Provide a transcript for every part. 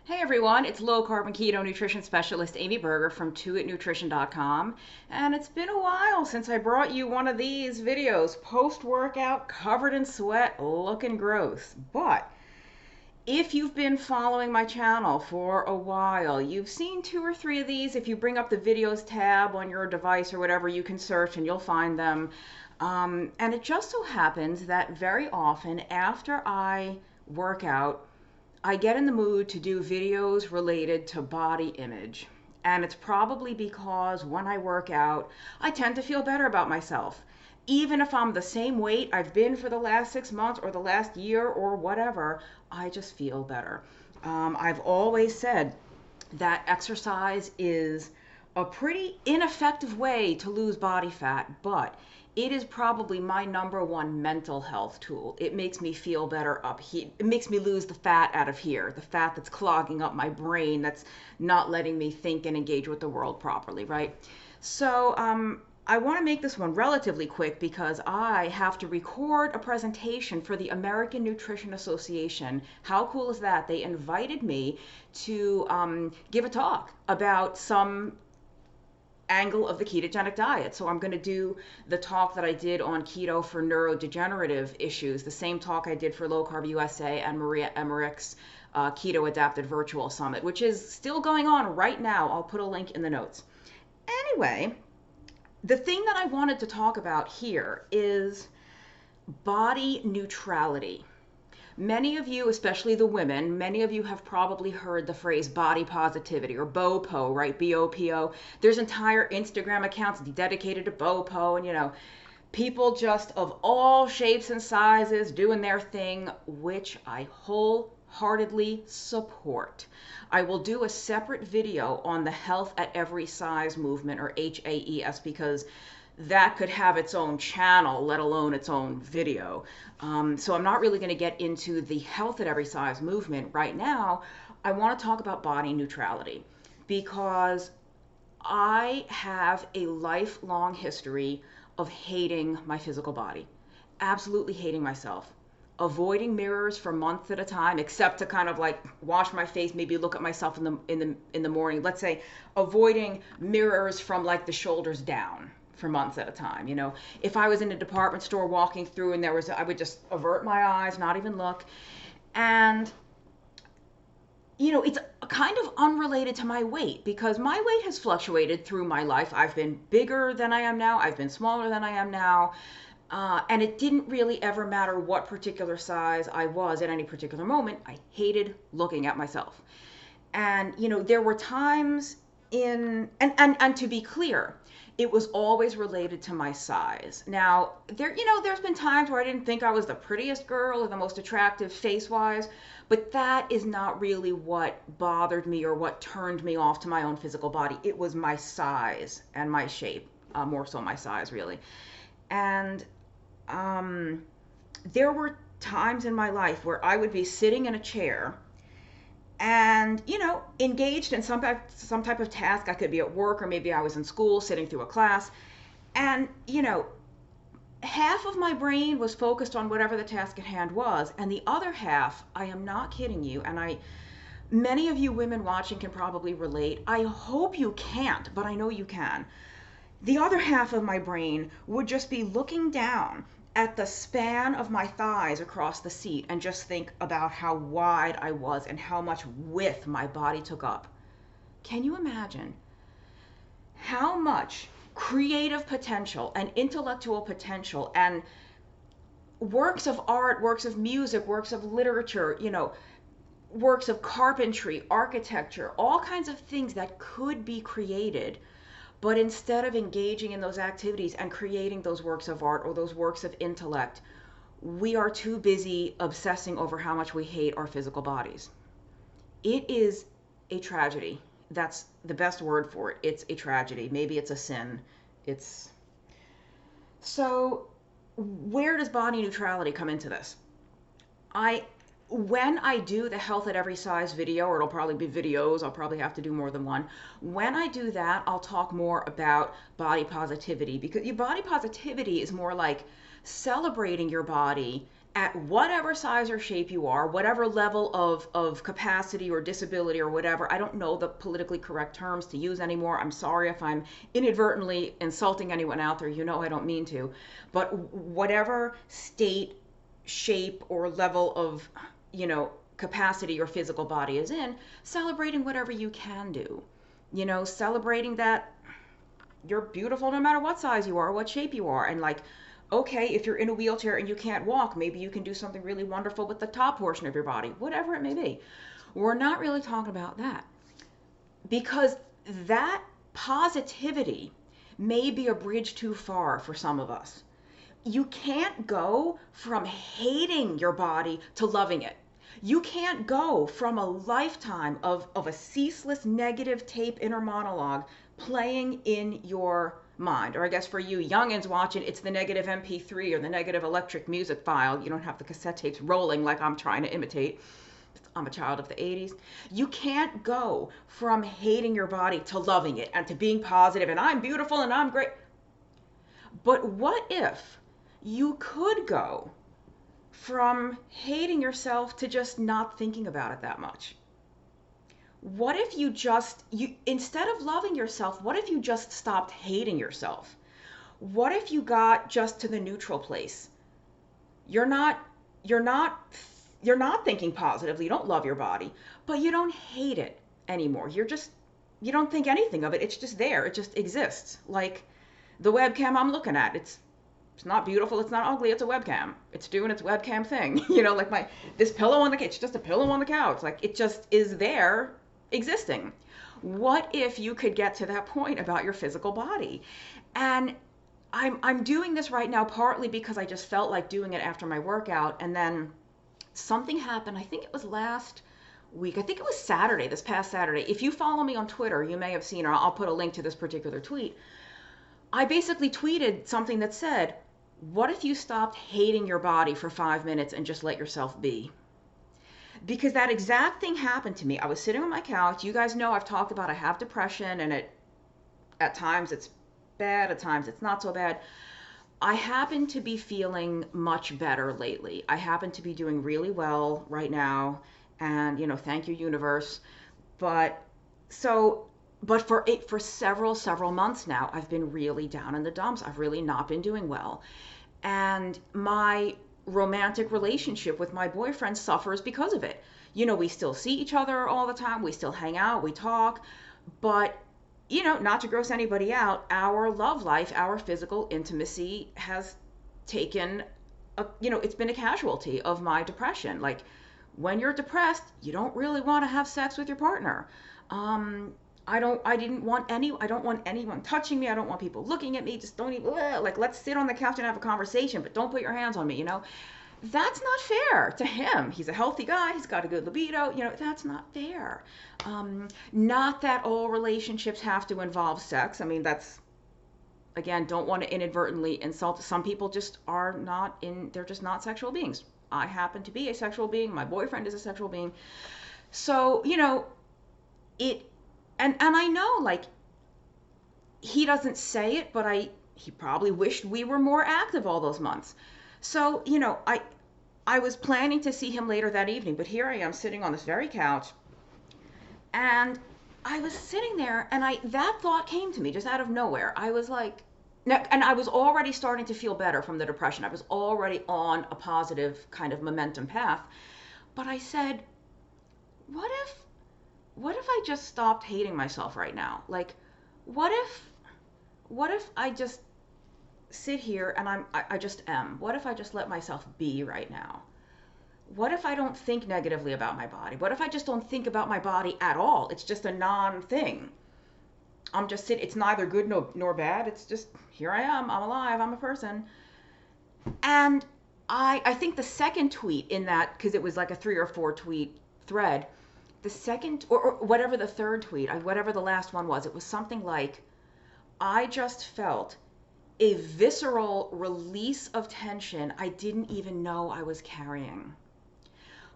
Hey everyone, it's low carb and keto nutrition specialist Amy Berger from 2itnutrition.com. And it's been a while since I brought you one of these videos, post workout, covered in sweat, looking gross. But if you've been following my channel for a while, you've seen two or three of these. If you bring up the videos tab on your device or whatever, you can search and you'll find them. And it just so happens that very often after I work out, I get in the mood to do videos related to body image. And it's probably because when I work out, I tend to feel better about myself. Even if I'm the same weight I've been for the last 6 months or the last year or whatever, I just feel better. I've always said that exercise is a pretty ineffective way to lose body fat, but it is probably my number one mental health tool. It makes me feel better up here. It makes me lose the fat out of here, the fat that's clogging up my brain, that's not letting me think and engage with the world properly, right? So I want to make this one relatively quick because I have to record a presentation for the American Nutrition Association. How cool is that? They invited me to give a talk about some angle of the ketogenic diet. So I'm going to do the talk that I did on keto for neurodegenerative issues, the same talk I did for Low Carb USA and Maria Emmerich's Keto Adapted Virtual Summit, which is still going on right now. I'll put a link in the notes. Anyway, the thing that I wanted to talk about here is body neutrality. Many of you, especially the women, many of you have probably heard the phrase body positivity or BOPO, right? BOPO. There's entire Instagram accounts dedicated to BOPO and, people just of all shapes and sizes doing their thing, which I wholeheartedly support. I will do a separate video on the Health at Every Size movement, or HAES, because that could have its own channel, let alone its own video. So I'm not really going to get into the Health at Every Size movement right now. I want to talk about body neutrality because I have a lifelong history of hating my physical body, absolutely hating myself, avoiding mirrors for months at a time, except to kind of like wash my face, maybe look at myself in the morning. Let's say avoiding mirrors from like the shoulders down for months at a time. If I was in a department store walking through and I would just avert my eyes, not even look. And it's kind of unrelated to my weight because my weight has fluctuated through my life. I've been bigger than I am now. I've been smaller than I am now. And it didn't really ever matter what particular size I was at any particular moment. I hated looking at myself. And, there were times and to be clear, it was always related to my size. Now, there's been times where I didn't think I was the prettiest girl or the most attractive face-wise, but that is not really what bothered me or what turned me off to my own physical body. It was my size and my shape, more so my size, really. And there were times in my life where I would be sitting in a chair and engaged in some type of task. I could be at work, or maybe I was in school sitting through a class, and half of my brain was focused on whatever the task at hand was, and the other half, I am not kidding you, and many of you women watching can probably relate. I hope you can't, but I know you can. The other half of my brain would just be looking down at the span of my thighs across the seat and just think about how wide I was and how much width my body took up. Can you imagine how much creative potential and intellectual potential and works of art, works of music, works of literature, works of carpentry, architecture, all kinds of things that could be created. But instead of engaging in those activities and creating those works of art or those works of intellect, we are too busy obsessing over how much we hate our physical bodies. It is a tragedy. That's the best word for it. It's a tragedy. Maybe it's a sin. So where does body neutrality come into this? When I do the Health at Every Size video, or it'll probably be videos, I'll probably have to do more than one. When I do that, I'll talk more about body positivity, because your body positivity is more like celebrating your body at whatever size or shape you are, whatever level of capacity or disability or whatever. I don't know the politically correct terms to use anymore. I'm sorry if I'm inadvertently insulting anyone out there. You know I don't mean to. But whatever state, shape, or level of, capacity your physical body is in, celebrating whatever you can do. Celebrating that you're beautiful no matter what size you are, what shape you are. And like, okay, if you're in a wheelchair and you can't walk, maybe you can do something really wonderful with the top portion of your body, whatever it may be. We're not really talking about that, because that positivity may be a bridge too far for some of us. You can't go from hating your body to loving it. You can't go from a lifetime of a ceaseless negative tape inner monologue playing in your mind. Or I guess for you youngins watching, it's the negative MP3 or the negative electric music file. You don't have the cassette tapes rolling like I'm trying to imitate. I'm a child of the 80s. You can't go from hating your body to loving it and to being positive and I'm beautiful and I'm great. But what if you could go from hating yourself to just not thinking about it that much? What if you instead of loving yourself, what if you just stopped hating yourself? What if you got just to the neutral place? You're not thinking positively. You don't love your body, but you don't hate it anymore. You don't think anything of it. It's just there. It just exists. Like the webcam I'm looking at. It's not beautiful. It's not ugly. It's a webcam. It's doing its webcam thing. Like this pillow on the couch. It's just a pillow on the couch. Like it just is there existing. What if you could get to that point about your physical body? And I'm doing this right now partly because I just felt like doing it after my workout, and then something happened. I think it was last week. I think it was Saturday, this past Saturday. If you follow me on Twitter, you may have seen, or I'll put a link to this particular tweet. I basically tweeted something that said, what if you stopped hating your body for 5 minutes and just let yourself be? Because that exact thing happened to me. I was sitting on my couch. You guys know I've talked about I have depression, and at times it's bad, at times it's not so bad. I happen to be feeling much better lately. I happen to be doing really well right now, and thank you, universe. But for several months now, I've been really down in the dumps. I've really not been doing well. And my romantic relationship with my boyfriend suffers because of it. We still see each other all the time. We still hang out, we talk, but not to gross anybody out, our love life, our physical intimacy has taken it's been a casualty of my depression. Like when you're depressed, you don't really want to have sex with your partner. I don't want anyone touching me. I don't want people looking at me. Just don't even, like, let's sit on the couch and have a conversation, but don't put your hands on me, That's not fair to him. He's a healthy guy. He's got a good libido. That's not fair. Not that all relationships have to involve sex. I mean, that's, again, don't want to inadvertently insult. Some people just they're just not sexual beings. I happen to be a sexual being. My boyfriend is a sexual being. So, and I know, like, he doesn't say it, but he probably wished we were more active all those months. So, I was planning to see him later that evening, but here I am sitting on this very couch, and I was sitting there, and that thought came to me just out of nowhere. I was like, and I was already starting to feel better from the depression. I was already on a positive kind of momentum path. But I said, what if I just stopped hating myself right now? Like, what if I just sit here and I just am? What if I just let myself be right now? What if I don't think negatively about my body? What if I just don't think about my body at all? It's just a non-thing. I'm just sitting. It's neither good nor bad. It's just, here I am. I'm alive. I'm a person. And I think the second tweet in that, because it was like a 3 or 4 tweet thread, the second, or whatever the third tweet, whatever the last one was, it was something like, I just felt a visceral release of tension I didn't even know I was carrying.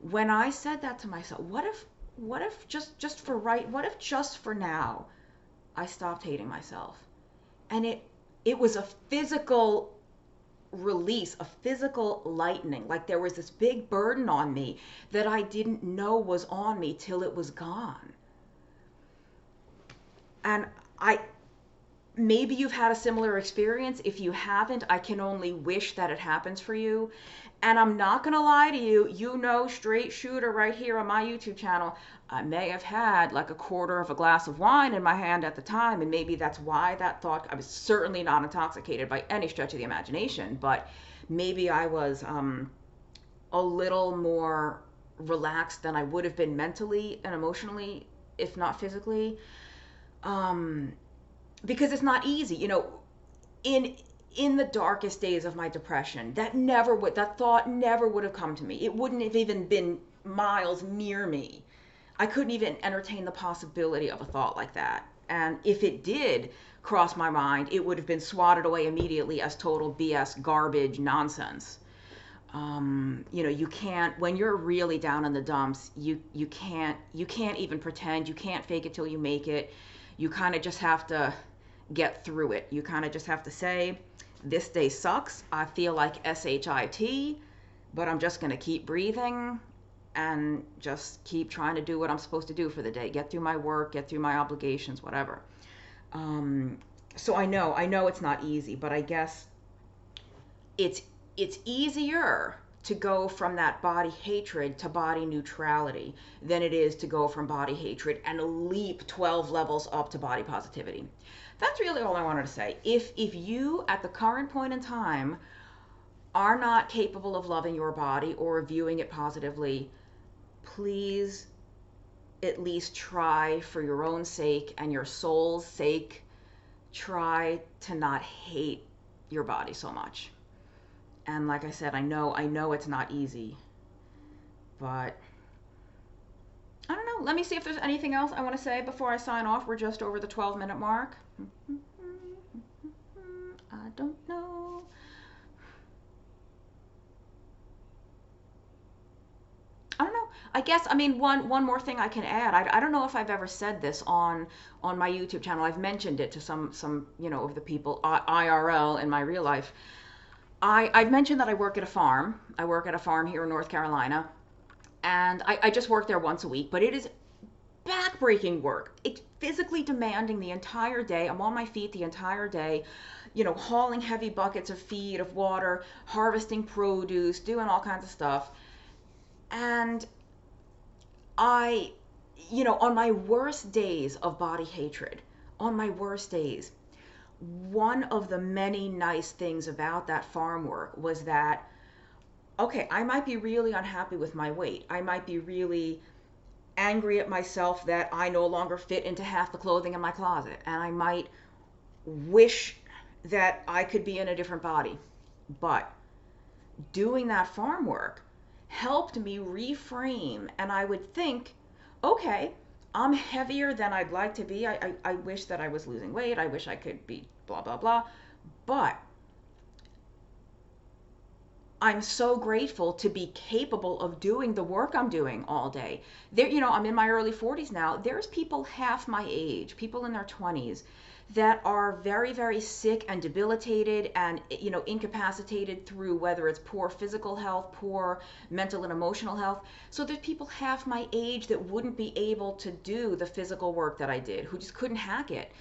When I said that to myself, what if just for now, I stopped hating myself? And it was a physical release, a physical lightening. Like there was this big burden on me that I didn't know was on me till it was gone. And I maybe you've had a similar experience. If you haven't, I can only wish that it happens for you. And I'm not going to lie to you, you know, straight shooter right here on my YouTube channel, I may have had like a quarter of a glass of wine in my hand at the time, and maybe that's why that thought, I was certainly not intoxicated by any stretch of the imagination, but maybe I was a little more relaxed than I would have been mentally and emotionally, if not physically. Um, because it's not easy, you know, in in the darkest days of my depression, that thought never would have come to me. It wouldn't have even been miles near me. I couldn't even entertain the possibility of a thought like that. And if it did cross my mind, it would have been swatted away immediately as total BS, garbage, nonsense. You know, you can't, when you're really down in the dumps, you can't even pretend. You can't fake it till you make it. You kind of just have to get through it. You kind of just have to say, this day sucks. I feel like SHIT, but I'm just going to keep breathing and just keep trying to do what I'm supposed to do for the day. Get through my work, get through my obligations, whatever. So I know it's not easy, but I guess it's it's easier to go from that body hatred to body neutrality than it is to go from body hatred and leap 12 levels up to body positivity. That's really all I wanted to say. If you at the current point in time are not capable of loving your body or viewing it positively, please at least try, for your own sake and your soul's sake, try to not hate your body so much. And like I said, I know it's not easy, but I don't know. Let me see if there's anything else I want to say before I sign off. We're just over the 12-minute mark. I don't know. I don't know. I guess, I mean, one more thing I can add. I don't know if I've ever said this on my YouTube channel. I've mentioned it to some of the people IRL in my real life. I've mentioned that I work at a farm. I work at a farm here in North Carolina, and I just work there once a week, but it is backbreaking work. It's physically demanding the entire day. I'm on my feet the entire day, hauling heavy buckets of feed, of water, harvesting produce, doing all kinds of stuff. And I, on my worst days of body hatred, on my worst days, one of the many nice things about that farm work was that, okay, I might be really unhappy with my weight. I might be really angry at myself that I no longer fit into half the clothing in my closet. And I might wish that I could be in a different body. But doing that farm work helped me reframe. And I would think, okay, I'm heavier than I'd like to be. I wish that I was losing weight. I wish I could be blah, blah, blah. But I'm so grateful to be capable of doing the work I'm doing all day. There, I'm in my early 40s now. There's people half my age, people in their 20s, that are very, very sick and debilitated and, incapacitated through whether it's poor physical health, poor mental and emotional health. So there's people half my age that wouldn't be able to do the physical work that I did, who just couldn't hack it.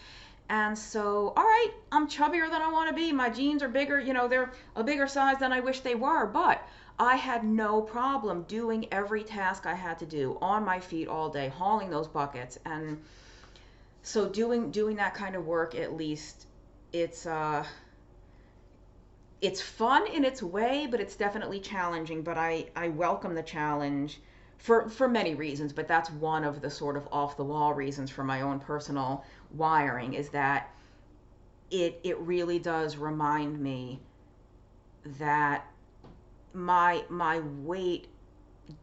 And so, all right, I'm chubbier than I want to be. My jeans are bigger, they're a bigger size than I wish they were. But I had no problem doing every task I had to do on my feet all day, hauling those buckets. And so doing that kind of work, at least it's fun in its way, but it's definitely challenging. But I welcome the challenge for many reasons, but that's one of the sort of off the wall reasons for my own personal wiring, is that it really does remind me that my weight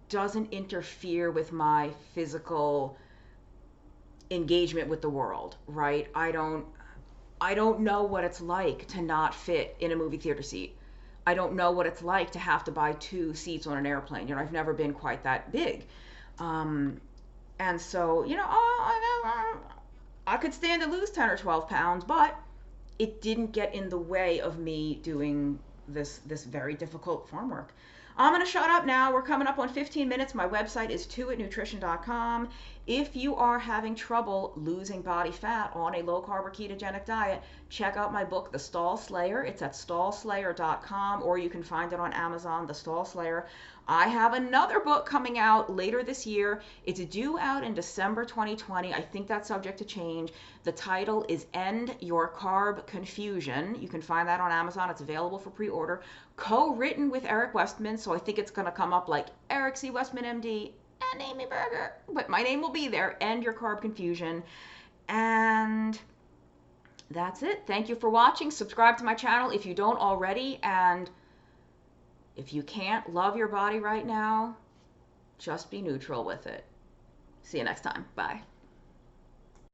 doesn't interfere with my physical engagement with the world, right? I don't know what it's like to not fit in a movie theater seat. I don't know what it's like to have to buy 2 seats on an airplane. I've never been quite that big. And so, I could stand to lose 10 or 12 pounds, but it didn't get in the way of me doing this very difficult farm work. I'm going to shut up now. We're coming up on 15 minutes. My website is 2itnutrition.com. If you are having trouble losing body fat on a low carb or ketogenic diet, check out my book, The Stall Slayer. It's at stallslayer.com, or you can find it on Amazon, The Stall Slayer. I have another book coming out later this year. It's due out in December 2020. I think that's subject to change. The title is End Your Carb Confusion. You can find that on Amazon. It's available for pre-order. Co-written with Eric Westman, so I think it's going to come up like Eric C. Westman, MD, and Amy Berger. But my name will be there, End Your Carb Confusion. And that's it. Thank you for watching. Subscribe to my channel if you don't already. And if you can't love your body right now, just be neutral with it. See you next time. Bye.